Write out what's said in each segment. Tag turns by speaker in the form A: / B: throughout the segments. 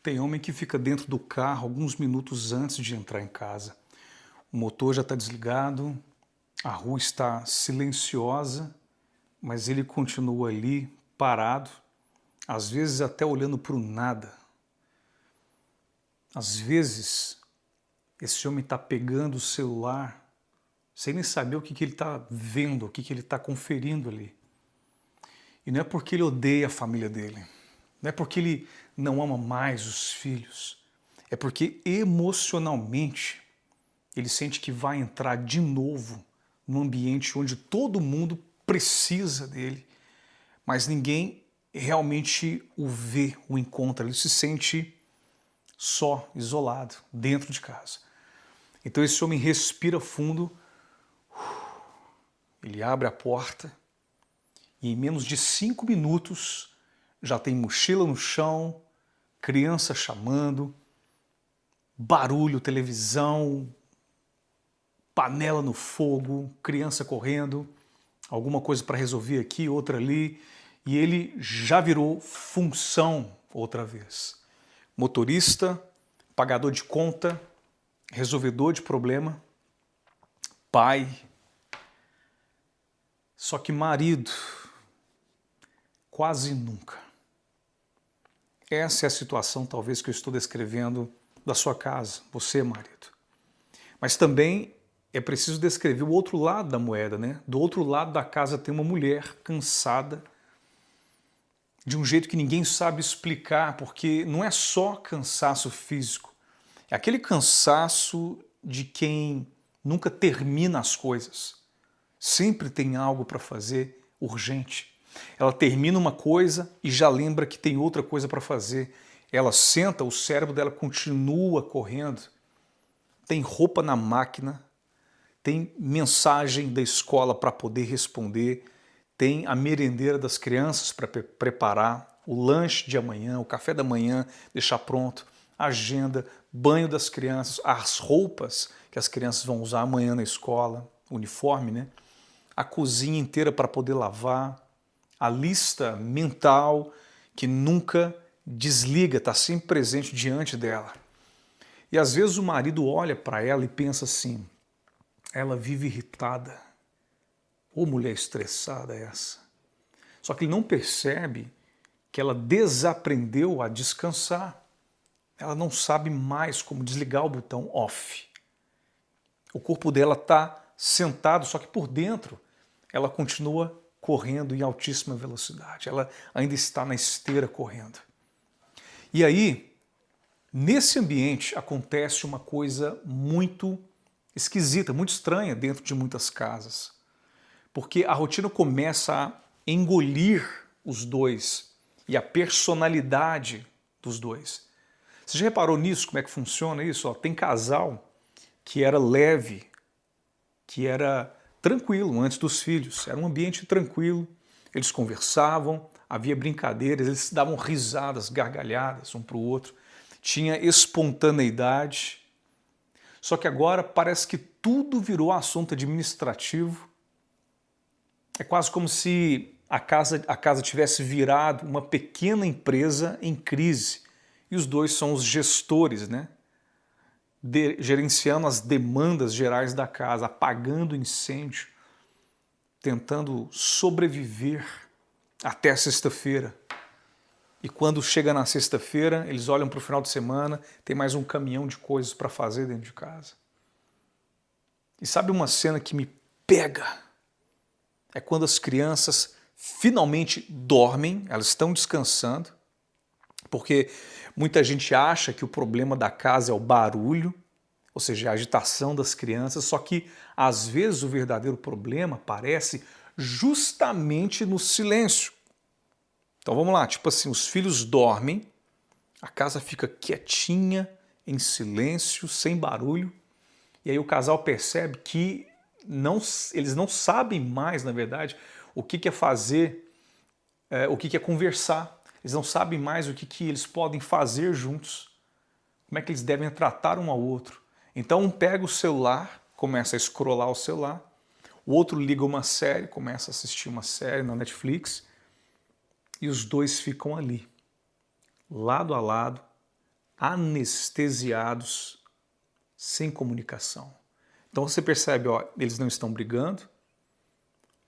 A: Tem homem que fica dentro do carro alguns minutos antes de entrar em casa. O motor já está desligado, a rua está silenciosa, mas ele continua ali, parado, às vezes até olhando para o nada. Às vezes, esse homem está pegando o celular sem nem saber o que ele está vendo, o que ele está conferindo ali. E não é porque ele odeia a família dele, não é porque ele não ama mais os filhos, é porque emocionalmente ele sente que vai entrar de novo num ambiente onde todo mundo precisa dele, mas ninguém realmente o vê, o encontra, ele se sente só, isolado, dentro de casa. Então esse homem respira fundo, ele abre a porta e em menos de 5 minutos já tem mochila no chão, criança chamando, barulho, televisão, panela no fogo, criança correndo, alguma coisa para resolver aqui, outra ali, e ele já virou função outra vez. Motorista, pagador de conta, resolvedor de problema, pai. Só que marido, quase nunca. Essa é a situação, talvez, que eu estou descrevendo da sua casa, você, marido. Mas também é preciso descrever o outro lado da moeda, né? Do outro lado da casa tem uma mulher cansada, de um jeito que ninguém sabe explicar, porque não é só cansaço físico, é aquele cansaço de quem nunca termina as coisas. Sempre tem algo para fazer urgente. Ela termina uma coisa e já lembra que tem outra coisa para fazer. Ela senta, o cérebro dela continua correndo. Tem roupa na máquina, tem mensagem da escola para poder responder, tem a merendeira das crianças para preparar, o lanche de amanhã, o café da manhã, deixar pronto, agenda, banho das crianças, as roupas que as crianças vão usar amanhã na escola, uniforme, né? A cozinha inteira para poder lavar, a lista mental que nunca desliga, está sempre presente diante dela. E às vezes o marido olha para ela e pensa assim, ela vive irritada, ou mulher estressada essa. Só que ele não percebe que ela desaprendeu a descansar. Ela não sabe mais como desligar o botão off. O corpo dela está sentado, só que por dentro ela continua correndo em altíssima velocidade. Ela ainda está na esteira correndo. E aí, nesse ambiente, acontece uma coisa muito esquisita, muito estranha dentro de muitas casas. Porque a rotina começa a engolir os dois e a personalidade dos dois. Você já reparou nisso, como é que funciona isso? Ó, tem casal que era leve, que era tranquilo antes dos filhos, era um ambiente tranquilo, eles conversavam, havia brincadeiras, eles davam risadas, gargalhadas um para o outro, tinha espontaneidade. Só que agora parece que tudo virou assunto administrativo. É quase como se a casa tivesse virado uma pequena empresa em crise. E os dois são os gestores, né? Gerenciando as demandas gerais da casa, apagando o incêndio, tentando sobreviver até sexta-feira. E quando chega na sexta-feira, eles olham para o final de semana, tem mais um caminhão de coisas para fazer dentro de casa. E sabe uma cena que me pega? É quando as crianças finalmente dormem, elas estão descansando, porque muita gente acha que o problema da casa é o barulho, ou seja, a agitação das crianças, só que às vezes o verdadeiro problema aparece justamente no silêncio. Então vamos lá, tipo assim, os filhos dormem, a casa fica quietinha, em silêncio, sem barulho, e aí o casal percebe que eles não sabem mais, na verdade, o que é fazer, o que é conversar. Eles não sabem mais o que eles podem fazer juntos, como é que eles devem tratar um ao outro. Então um pega o celular, começa a scrollar o celular, o outro liga uma série, começa a assistir uma série na Netflix, e os dois ficam ali, lado a lado, anestesiados, sem comunicação. Então você percebe, ó, eles não estão brigando,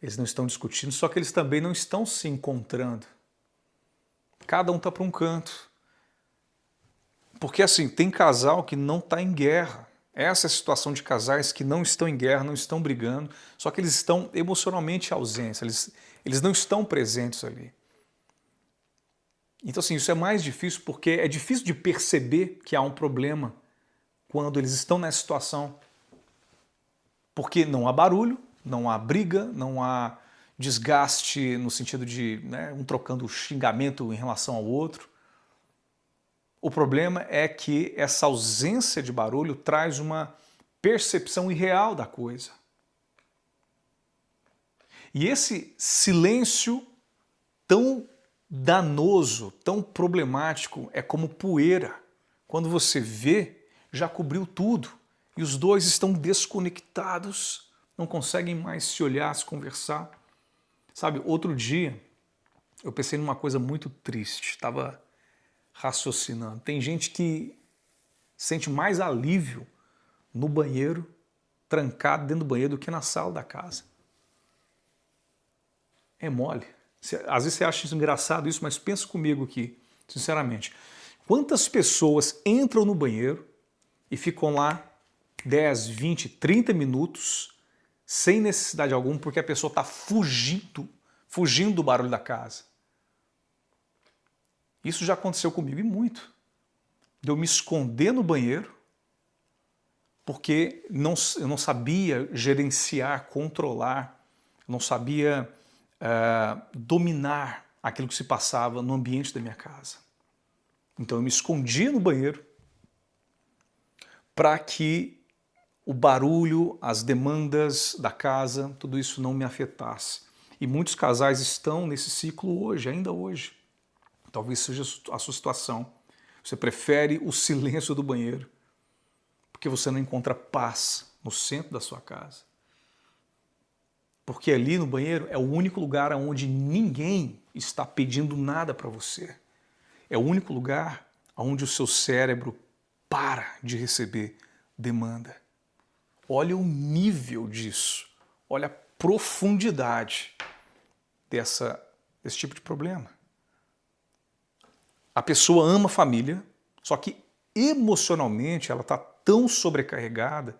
A: eles não estão discutindo, só que eles também não estão se encontrando. Cada um está para um canto. Porque assim, tem casal que não está em guerra. Essa é a situação de casais que não estão em guerra, não estão brigando, só que eles estão emocionalmente ausentes, eles não estão presentes ali. Então assim, isso é mais difícil porque é difícil de perceber que há um problema quando eles estão nessa situação. Porque não há barulho, não há briga, não há desgaste no sentido de um trocando xingamento em relação ao outro. O problema é que essa ausência de barulho traz uma percepção irreal da coisa. E esse silêncio tão danoso, tão problemático, é como poeira. Quando você vê, já cobriu tudo. E os dois estão desconectados, não conseguem mais se olhar, se conversar. Sabe, outro dia eu pensei numa coisa muito triste, estava raciocinando. Tem gente que sente mais alívio no banheiro, trancado dentro do banheiro, do que na sala da casa. É mole. Às vezes você acha engraçado isso, mas pensa comigo aqui, sinceramente. Quantas pessoas entram no banheiro e ficam lá 10, 20, 30 minutos sem necessidade alguma, porque a pessoa está fugindo do barulho da casa? Isso já aconteceu comigo e muito. De eu me esconder no banheiro porque eu não sabia gerenciar, controlar, não sabia dominar aquilo que se passava no ambiente da minha casa. Então eu me escondia no banheiro para que o barulho, as demandas da casa, tudo isso não me afetasse. E muitos casais estão nesse ciclo hoje, ainda hoje. Talvez seja a sua situação. Você prefere o silêncio do banheiro porque você não encontra paz no centro da sua casa. Porque ali no banheiro é o único lugar onde ninguém está pedindo nada para você. É o único lugar onde o seu cérebro para de receber demanda. Olha o nível disso, olha a profundidade desse tipo de problema. A pessoa ama a família, só que emocionalmente ela está tão sobrecarregada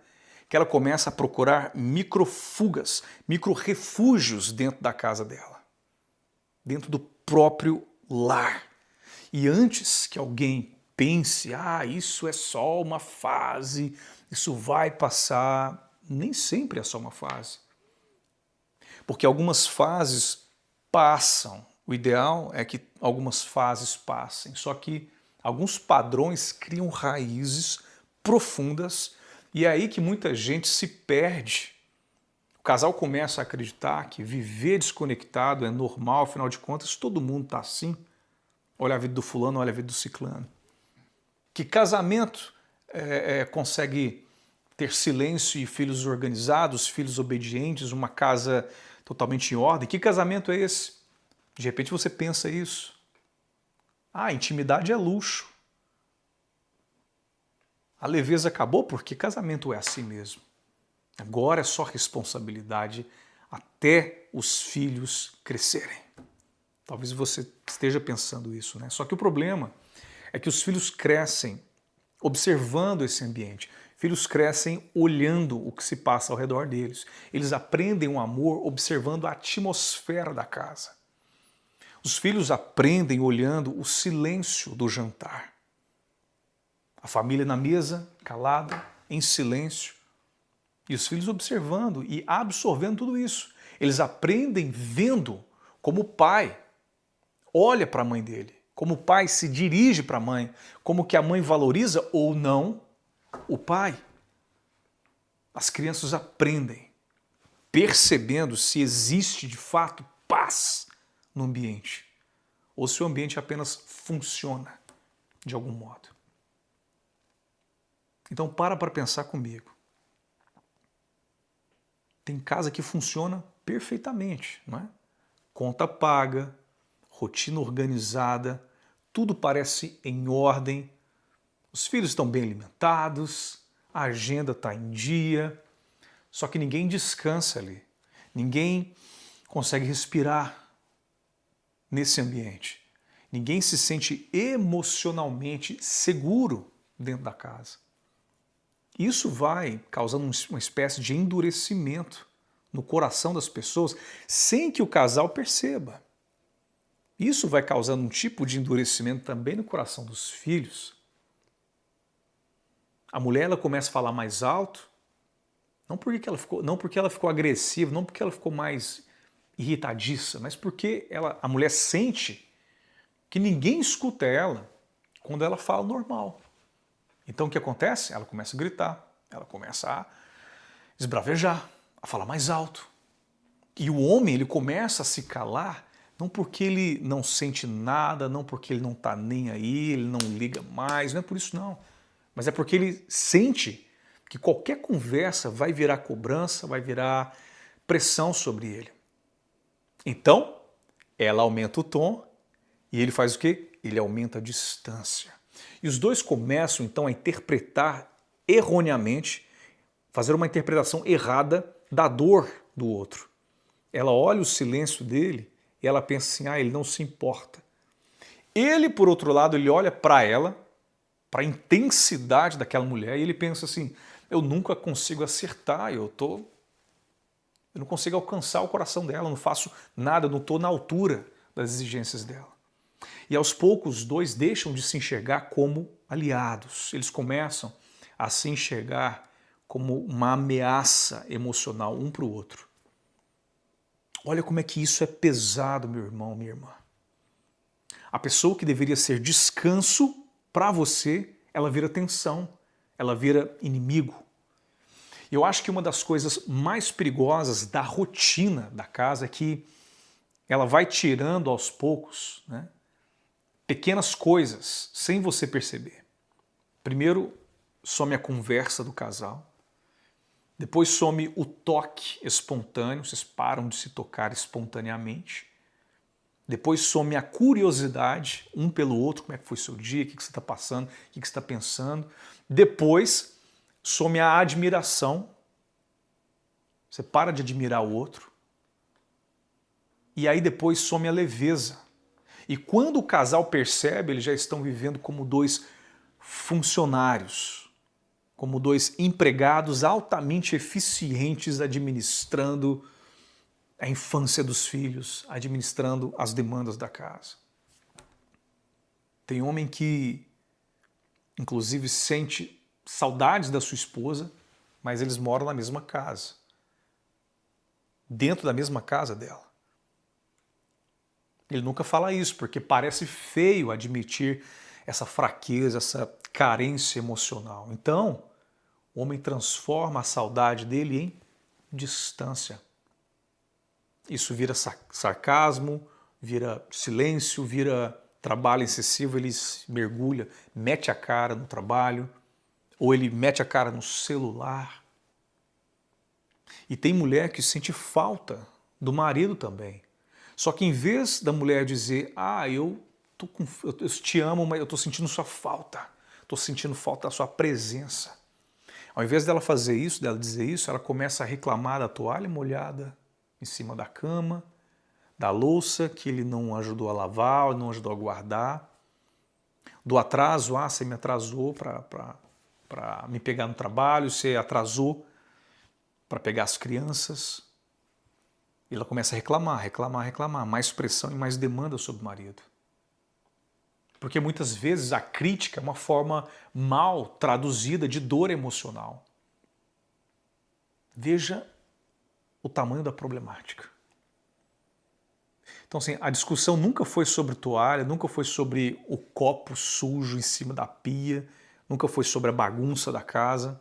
A: que ela começa a procurar microfugas, microrefúgios dentro da casa dela, dentro do próprio lar. E antes que alguém pense, isso é só uma fase, isso vai passar, nem sempre é só uma fase. Porque algumas fases passam. O ideal é que algumas fases passem, só que alguns padrões criam raízes profundas e é aí que muita gente se perde. O casal começa a acreditar que viver desconectado é normal, afinal de contas todo mundo está assim. Olha a vida do fulano, olha a vida do ciclano. Que casamento consegue ter silêncio e filhos organizados, filhos obedientes, uma casa totalmente em ordem? Que casamento é esse? De repente você pensa isso. Intimidade é luxo. A leveza acabou porque casamento é assim mesmo. Agora é só responsabilidade até os filhos crescerem. Talvez você esteja pensando isso, né? Só que o problema é que os filhos crescem observando esse ambiente. Filhos crescem olhando o que se passa ao redor deles. Eles aprendem o amor observando a atmosfera da casa. Os filhos aprendem olhando o silêncio do jantar. A família na mesa, calada, em silêncio. E os filhos observando e absorvendo tudo isso. Eles aprendem vendo como o pai olha para a mãe dele, como o pai se dirige para a mãe, como que a mãe valoriza ou não o pai. As crianças aprendem, percebendo se existe de fato paz no ambiente, ou se o ambiente apenas funciona de algum modo. Então para pensar comigo. Tem casa que funciona perfeitamente, não é? Conta paga, rotina organizada, tudo parece em ordem, os filhos estão bem alimentados, a agenda está em dia, só que ninguém descansa ali, ninguém consegue respirar nesse ambiente, ninguém se sente emocionalmente seguro dentro da casa. Isso vai causando uma espécie de endurecimento no coração das pessoas sem que o casal perceba. Isso vai causando um tipo de endurecimento também no coração dos filhos. A mulher ela começa a falar mais alto, não porque ela ficou agressiva, não porque ela ficou mais irritadiça, mas porque a mulher sente que ninguém escuta ela quando ela fala normal. Então o que acontece? Ela começa a gritar, ela começa a esbravejar, a falar mais alto. E o homem ele começa a se calar, não porque ele não sente nada, não porque ele não está nem aí, ele não liga mais, não é por isso não. Mas é porque ele sente que qualquer conversa vai virar cobrança, vai virar pressão sobre ele. Então, ela aumenta o tom e ele faz o quê? Ele aumenta a distância. E os dois começam então a interpretar erroneamente, fazer uma interpretação errada da dor do outro. Ela olha o silêncio dele e ela pensa assim, ele não se importa. Ele, por outro lado, ele olha para ela, para a intensidade daquela mulher e ele pensa assim, eu nunca consigo acertar, eu não consigo alcançar o coração dela, eu não faço nada, eu não estou na altura das exigências dela. E aos poucos os dois deixam de se enxergar como aliados, eles começam a se enxergar como uma ameaça emocional um para o outro. Olha como é que isso é pesado, meu irmão, minha irmã. A pessoa que deveria ser descanso para você, ela vira tensão, ela vira inimigo. E eu acho que uma das coisas mais perigosas da rotina da casa é que ela vai tirando aos poucos, né, pequenas coisas sem você perceber. Primeiro, some a conversa do casal. Depois some o toque espontâneo, vocês param de se tocar espontaneamente. Depois some a curiosidade um pelo outro, como é que foi seu dia, o que você está passando, o que você está pensando. Depois some a admiração, você para de admirar o outro. E aí depois some a leveza. E quando o casal percebe, eles já estão vivendo como dois funcionários, como dois empregados altamente eficientes administrando a infância dos filhos, administrando as demandas da casa. Tem homem que, inclusive, sente saudades da sua esposa, mas eles moram na mesma casa, dentro da mesma casa dela. Ele nunca fala isso, porque parece feio admitir essa fraqueza, essa carência emocional. Então, o homem transforma a saudade dele em distância. Isso vira sarcasmo, vira silêncio, vira trabalho excessivo, ele mergulha, mete a cara no trabalho, ou ele mete a cara no celular. E tem mulher que sente falta do marido também. Só que em vez da mulher dizer, eu te amo, mas eu estou sentindo sua falta, estou sentindo falta da sua presença. Ao invés dela fazer isso, dela dizer isso, ela começa a reclamar da toalha molhada em cima da cama, da louça que ele não ajudou a lavar, não ajudou a guardar, do atraso, você me atrasou para me pegar no trabalho, você atrasou para pegar as crianças. E ela começa a reclamar, mais pressão e mais demanda sobre o marido. Porque muitas vezes a crítica é uma forma mal traduzida de dor emocional. Veja o tamanho da problemática. Então, assim, a discussão nunca foi sobre toalha, nunca foi sobre o copo sujo em cima da pia, nunca foi sobre a bagunça da casa.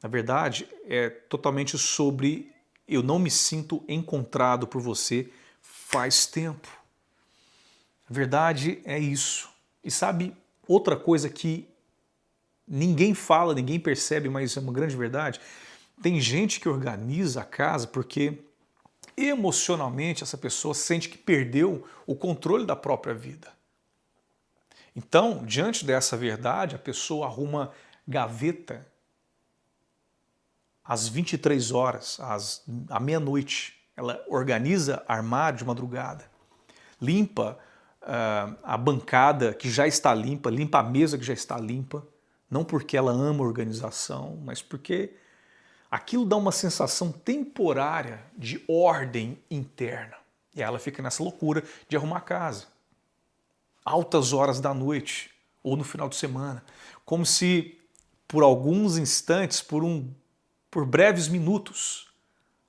A: Na verdade, é totalmente sobre eu não me sinto encontrado por você faz tempo. A verdade é isso. E sabe outra coisa que ninguém fala, ninguém percebe, mas é uma grande verdade? Tem gente que organiza a casa porque emocionalmente essa pessoa sente que perdeu o controle da própria vida. Então, diante dessa verdade, a pessoa arruma gaveta às 23 horas, à meia-noite. Ela organiza armário de madrugada, limpa a bancada que já está limpa, limpa a mesa que já está limpa, não porque ela ama a organização, mas porque aquilo dá uma sensação temporária de ordem interna. E ela fica nessa loucura de arrumar a casa. Altas horas da noite ou no final de semana, como se por alguns instantes, por breves minutos,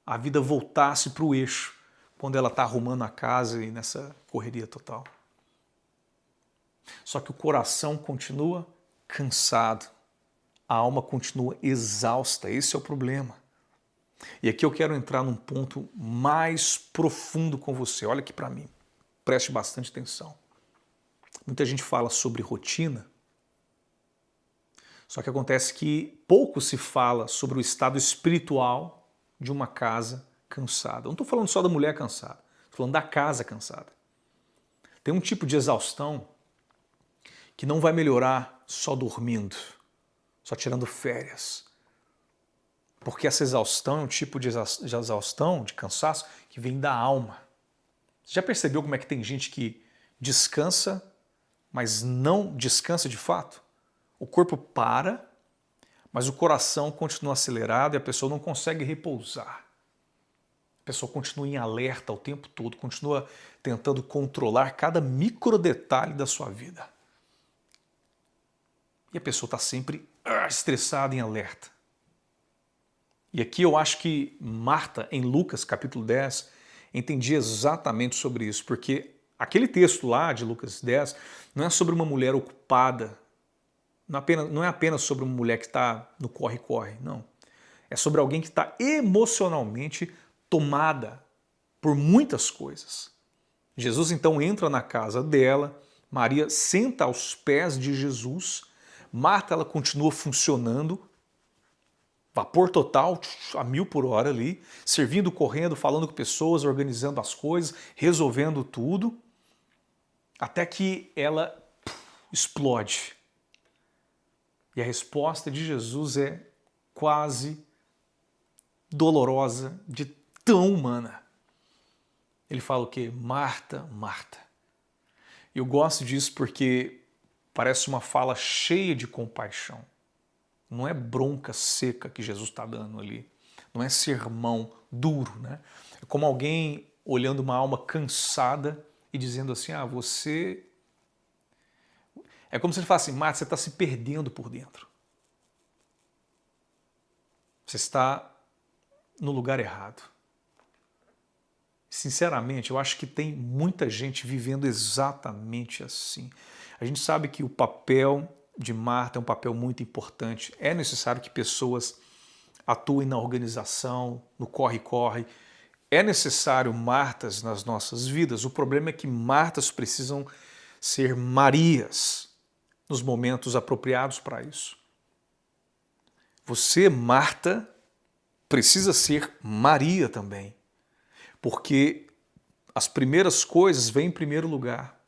A: a vida voltasse para o eixo quando ela está arrumando a casa e nessa correria total. Só que o coração continua cansado, a alma continua exausta, esse é o problema. E aqui eu quero entrar num ponto mais profundo com você, olha aqui para mim, preste bastante atenção. Muita gente fala sobre rotina, só que acontece que pouco se fala sobre o estado espiritual de uma casa cansada. Eu não estou falando só da mulher cansada, estou falando da casa cansada. Tem um tipo de exaustão que não vai melhorar só dormindo, só tirando férias. Porque essa exaustão é um tipo de exaustão, de cansaço, que vem da alma. Você já percebeu como é que tem gente que descansa, mas não descansa de fato? O corpo para, mas o coração continua acelerado e a pessoa não consegue repousar. A pessoa continua em alerta o tempo todo, continua tentando controlar cada micro detalhe da sua vida. E a pessoa está sempre estressada, em alerta. E aqui eu acho que Marta, em Lucas capítulo 10, entendia exatamente sobre isso, porque aquele texto lá de Lucas 10 não é sobre uma mulher ocupada, não é apenas sobre uma mulher que está no corre-corre, não. É sobre alguém que está emocionalmente tomada por muitas coisas. Jesus então entra na casa dela, Maria senta aos pés de Jesus, Marta ela continua funcionando, vapor total, a 1000 por hora ali, servindo, correndo, falando com pessoas, organizando as coisas, resolvendo tudo, até que ela explode. E a resposta de Jesus é quase dolorosa, de tão humana. Ele fala o quê? Marta, Marta. Eu gosto disso porque parece uma fala cheia de compaixão. Não é bronca seca que Jesus está dando ali. Não é sermão duro, né? É como alguém olhando uma alma cansada e dizendo assim, você... É como se ele falasse assim, Marta, você está se perdendo por dentro. Você está no lugar errado. Sinceramente, eu acho que tem muita gente vivendo exatamente assim. A gente sabe que o papel de Marta é um papel muito importante. É necessário que pessoas atuem na organização, no corre-corre. É necessário Martas nas nossas vidas. O problema é que Martas precisam ser Marias nos momentos apropriados para isso. Você, Marta, precisa ser Maria também. Porque as primeiras coisas vêm em primeiro lugar.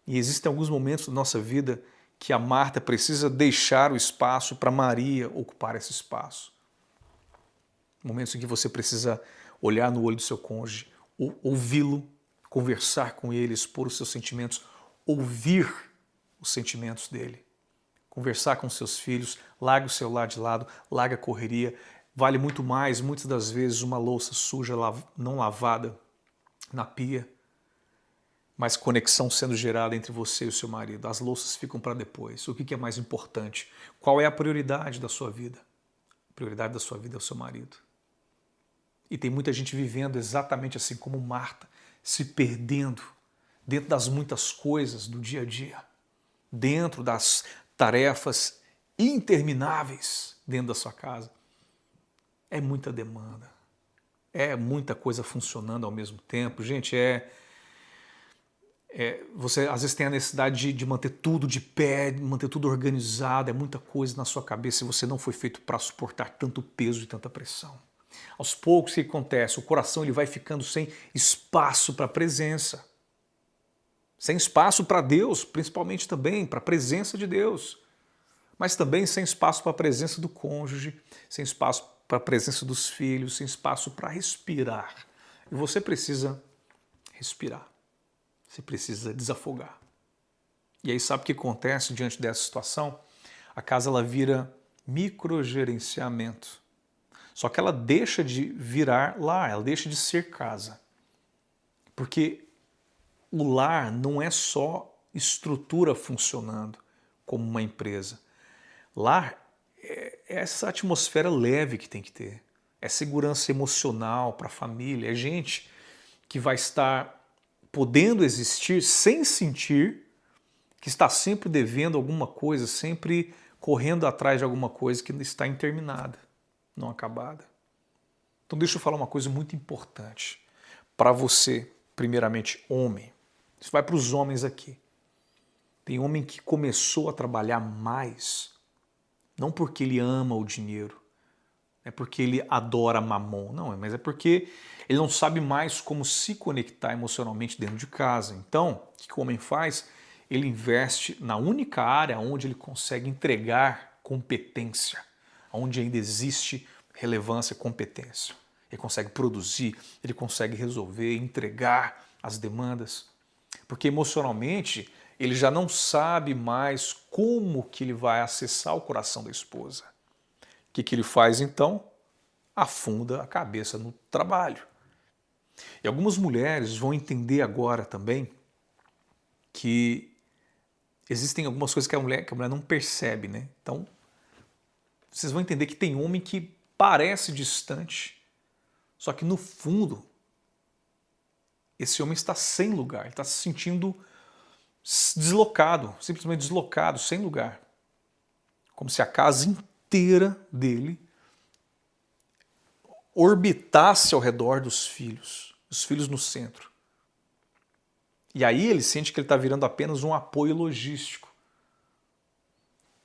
A: E existem alguns momentos da nossa vida que a Marta precisa deixar o espaço para Maria ocupar esse espaço. Momentos em que você precisa olhar no olho do seu cônjuge, ouvi-lo, conversar com ele, expor os seus sentimentos, ouvir os sentimentos dele. Conversar com seus filhos, larga o celular de lado, larga a correria. Vale muito mais, muitas das vezes, uma louça suja, não lavada na pia, mas conexão sendo gerada entre você e o seu marido. As louças ficam para depois. O que é mais importante? Qual é a prioridade da sua vida? A prioridade da sua vida é o seu marido. E tem muita gente vivendo exatamente assim como Marta, se perdendo dentro das muitas coisas do dia a dia, dentro das tarefas intermináveis dentro da sua casa. É muita demanda, é muita coisa funcionando ao mesmo tempo. Gente, você às vezes tem a necessidade de manter tudo de pé, manter tudo organizado, é muita coisa na sua cabeça e você não foi feito para suportar tanto peso e tanta pressão. Aos poucos, o que acontece? O coração ele vai ficando sem espaço para a presença. sem espaço para Deus, principalmente também para a presença de Deus, mas também sem espaço para a presença do cônjuge, sem espaço para a presença dos filhos, sem espaço para respirar. E você precisa respirar, você precisa desafogar. E aí sabe o que acontece diante dessa situação? A casa ela vira microgerenciamento. Só que ela deixa de virar lar, ela deixa de ser casa. Porque o lar não é só estrutura funcionando como uma empresa. Lar é essa atmosfera leve que tem que ter. É segurança emocional para a família, é gente que vai estar podendo existir sem sentir que está sempre devendo alguma coisa, sempre correndo atrás de alguma coisa que está interminada, não acabada. Então deixa eu falar uma coisa muito importante para você, primeiramente homem. Isso vai para os homens aqui. Tem homem que começou a trabalhar mais, não porque ele ama o dinheiro, é porque ele adora mamon, não, mas é porque ele não sabe mais como se conectar emocionalmente dentro de casa. Então, o que o homem faz? Ele investe na única área onde ele consegue entregar competência, onde ainda existe relevância, competência. Ele consegue produzir, ele consegue resolver, entregar as demandas. Porque emocionalmente ele já não sabe mais como que ele vai acessar o coração da esposa. O que ele faz então? Afunda a cabeça no trabalho. E algumas mulheres vão entender agora também que existem algumas coisas que a mulher não percebe, né? Então, vocês vão entender que tem homem que parece distante, só que no fundo, esse homem está sem lugar, ele está se sentindo deslocado, simplesmente deslocado, sem lugar. Como se a casa inteira dele orbitasse ao redor dos filhos, os filhos no centro. E aí ele sente que ele está virando apenas um apoio logístico.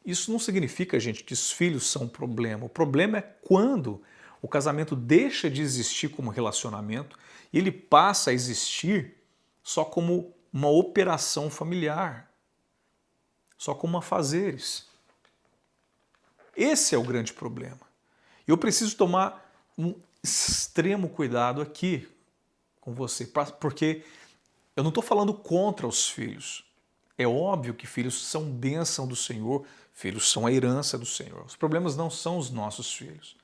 A: Isso não significa, gente, que os filhos são um problema. O problema é quando o casamento deixa de existir como relacionamento e ele passa a existir só como uma operação familiar, só como afazeres. Esse é o grande problema. E eu preciso tomar um extremo cuidado aqui com você, porque eu não estou falando contra os filhos. É óbvio que filhos são bênção do Senhor, filhos são a herança do Senhor. Os problemas não são os nossos filhos.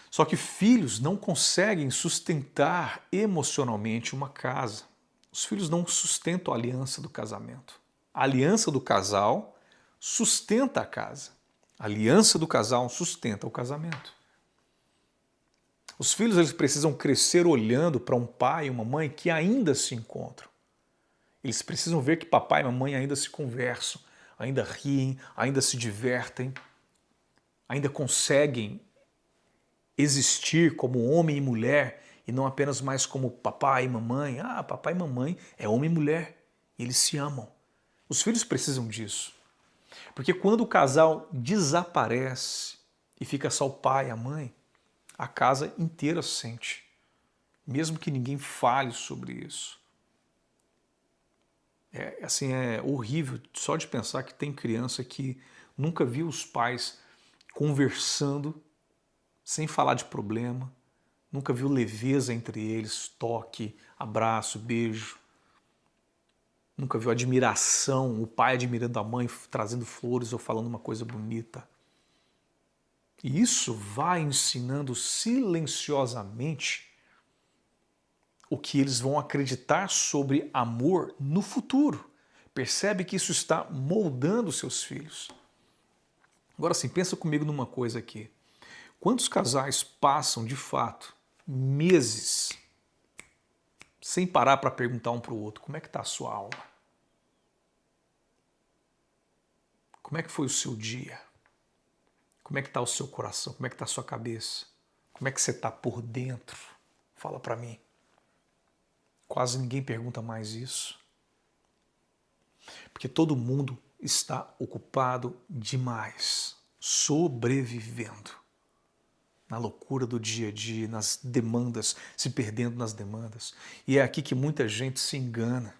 A: Só que filhos não conseguem sustentar emocionalmente uma casa. Os filhos não sustentam a aliança do casamento. A aliança do casal sustenta a casa. A aliança do casal sustenta o casamento. Os filhos eles precisam crescer olhando para um pai e uma mãe que ainda se encontram. Eles precisam ver que papai e mamãe ainda se conversam, ainda riem, ainda se divertem, ainda conseguem existir como homem e mulher e não apenas mais como papai e mamãe. Ah, papai e mamãe é homem e mulher, e eles se amam. Os filhos precisam disso. Porque quando o casal desaparece e fica só o pai e a mãe, a casa inteira sente, mesmo que ninguém fale sobre isso. É horrível só de pensar que tem criança que nunca viu os pais conversando sem falar de problema, nunca viu leveza entre eles, toque, abraço, beijo. Nunca viu admiração, o pai admirando a mãe, trazendo flores ou falando uma coisa bonita. E isso vai ensinando silenciosamente o que eles vão acreditar sobre amor no futuro. Percebe que isso está moldando seus filhos. Agora sim, pensa comigo numa coisa aqui. Quantos casais passam, de fato, meses sem parar para perguntar um para o outro como é que está a sua alma? Como é que foi o seu dia? Como é que está o seu coração? Como é que está a sua cabeça? Como é que você está por dentro? Fala para mim. Quase ninguém pergunta mais isso. Porque todo mundo está ocupado demais, sobrevivendo. Na loucura do dia a dia, nas demandas, se perdendo nas demandas. E é aqui que muita gente se engana.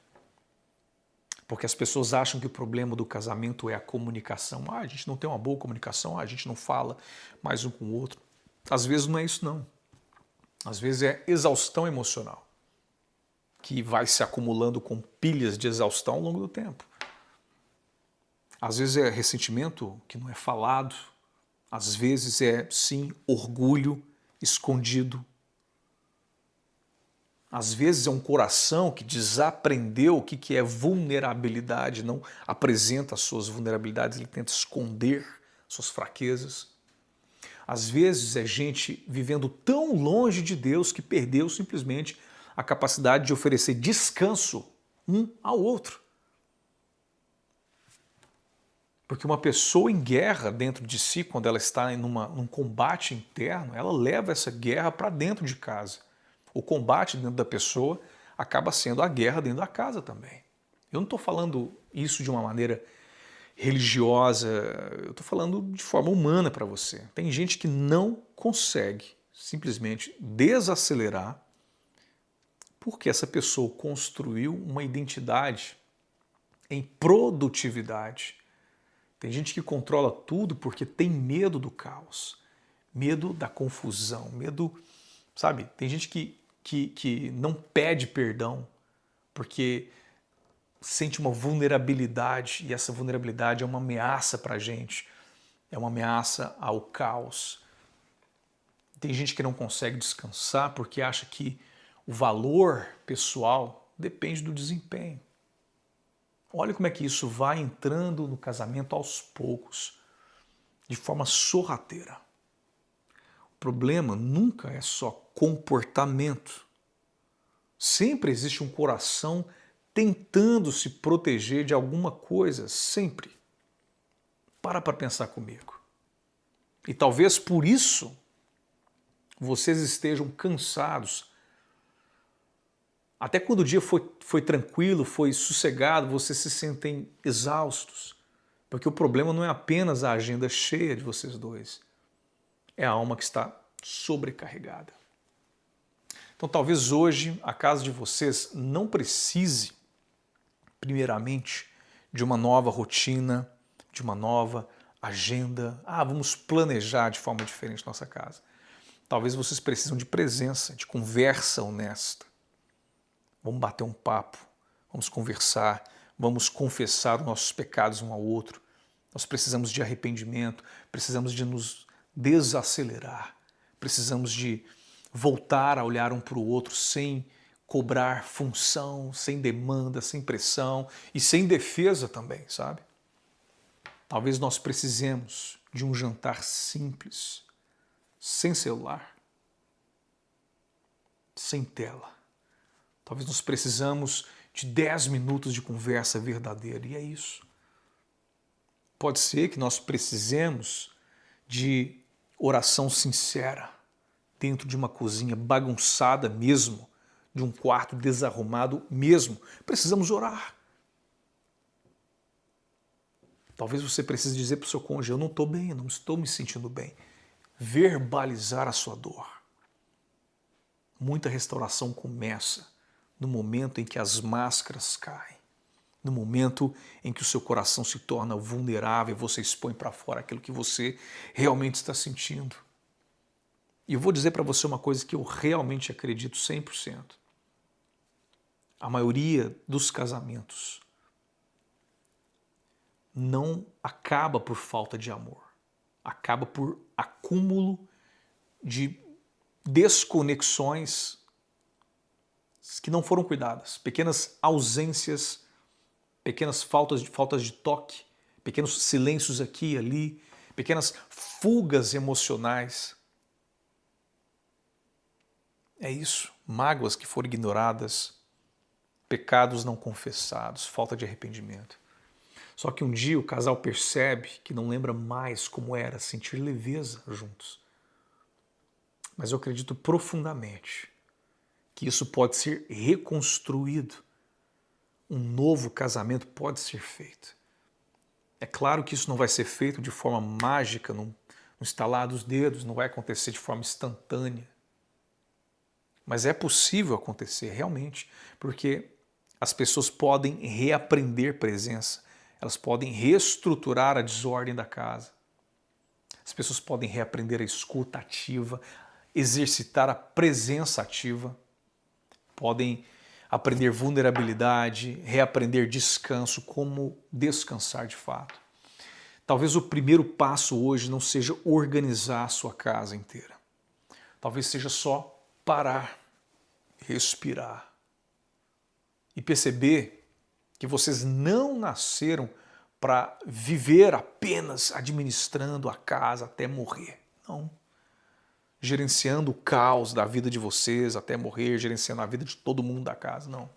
A: Porque as pessoas acham que o problema do casamento é a comunicação. A gente não tem uma boa comunicação, a gente não fala mais um com o outro. Às vezes não é isso não. Às vezes é exaustão emocional, que vai se acumulando com pilhas de exaustão ao longo do tempo. Às vezes é ressentimento que não é falado, às vezes é, sim, orgulho escondido. Às vezes é um coração que desaprendeu o que é vulnerabilidade, não apresenta as suas vulnerabilidades, ele tenta esconder suas fraquezas. Às vezes é gente vivendo tão longe de Deus que perdeu simplesmente a capacidade de oferecer descanso um ao outro. Porque uma pessoa em guerra dentro de si, quando ela está num combate interno, ela leva essa guerra para dentro de casa. O combate dentro da pessoa acaba sendo a guerra dentro da casa também. Eu não estou falando isso de uma maneira religiosa, eu estou falando de forma humana para você. Tem gente que não consegue simplesmente desacelerar porque essa pessoa construiu uma identidade em produtividade. Tem gente que controla tudo porque tem medo do caos, medo da confusão, medo, sabe? Tem gente que não pede perdão porque sente uma vulnerabilidade e essa vulnerabilidade é uma ameaça para a gente, é uma ameaça ao caos. Tem gente que não consegue descansar porque acha que o valor pessoal depende do desempenho. Olha como é que isso vai entrando no casamento aos poucos, de forma sorrateira. O problema nunca é só comportamento. Sempre existe um coração tentando se proteger de alguma coisa, sempre. Para pensar comigo. E talvez por isso vocês estejam cansados. Até quando o dia foi tranquilo, foi sossegado, vocês se sentem exaustos. Porque o problema não é apenas a agenda cheia de vocês dois, é a alma que está sobrecarregada. Então talvez hoje a casa de vocês não precise, primeiramente, de uma nova rotina, de uma nova agenda. Vamos planejar de forma diferente nossa casa. Talvez vocês precisam de presença, de conversa honesta. Vamos bater um papo, vamos conversar, vamos confessar os nossos pecados um ao outro. Nós precisamos de arrependimento, precisamos de nos desacelerar, precisamos de voltar a olhar um para o outro sem cobrar função, sem demanda, sem pressão e sem defesa também, sabe? Talvez nós precisemos de um jantar simples, sem celular, sem tela. Talvez nós precisamos de 10 minutos de conversa verdadeira, e é isso. Pode ser que nós precisemos de oração sincera, dentro de uma cozinha bagunçada mesmo, de um quarto desarrumado mesmo. Precisamos orar. Talvez você precise dizer para o seu cônjuge, eu não estou bem, eu não estou me sentindo bem. Verbalizar a sua dor. Muita restauração começa no momento em que as máscaras caem, no momento em que o seu coração se torna vulnerável e você expõe para fora aquilo que você realmente está sentindo. E eu vou dizer para você uma coisa que eu realmente acredito 100%. A maioria dos casamentos não acaba por falta de amor, acaba por acúmulo de desconexões que não foram cuidadas, pequenas ausências, pequenas faltas de toque, pequenos silêncios aqui e ali, pequenas fugas emocionais. É isso, mágoas que foram ignoradas, pecados não confessados, falta de arrependimento. Só que um dia o casal percebe que não lembra mais como era sentir leveza juntos. Mas eu acredito profundamente que isso pode ser reconstruído. Um novo casamento pode ser feito. É claro que isso não vai ser feito de forma mágica, no estalar dos dedos, não vai acontecer de forma instantânea. Mas é possível acontecer realmente, porque as pessoas podem reaprender presença, elas podem reestruturar a desordem da casa. As pessoas podem reaprender a escuta ativa, exercitar a presença ativa, podem aprender vulnerabilidade, reaprender descanso, como descansar de fato. Talvez o primeiro passo hoje não seja organizar a sua casa inteira. Talvez seja só parar, respirar e perceber que vocês não nasceram para viver apenas administrando a casa até morrer. Não. Gerenciando o caos da vida de vocês até morrer, gerenciando a vida de todo mundo da casa. Não.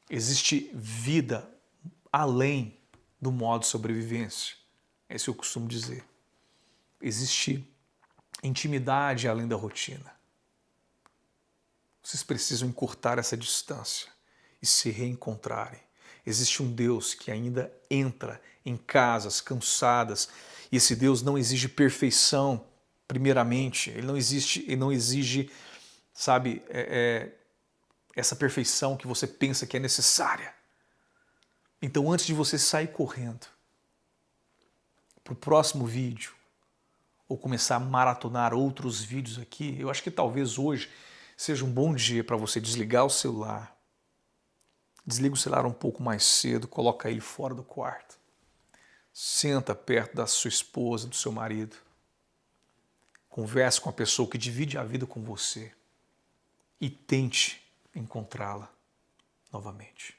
A: Existe vida além do modo de sobrevivência. É isso que eu costumo dizer. Existe intimidade além da rotina. Vocês precisam encurtar essa distância e se reencontrarem. Existe um Deus que ainda entra em casas cansadas, e esse Deus não exige perfeição, primeiramente. Ele não exige, sabe, essa perfeição que você pensa que é necessária. Então, antes de você sair correndo para o próximo vídeo, ou começar a maratonar outros vídeos aqui, eu acho que talvez hoje seja um bom dia para você desligar o celular. Desliga o celular um pouco mais cedo, coloca ele fora do quarto. Senta perto da sua esposa, do seu marido. Converse com a pessoa que divide a vida com você e tente encontrá-la novamente.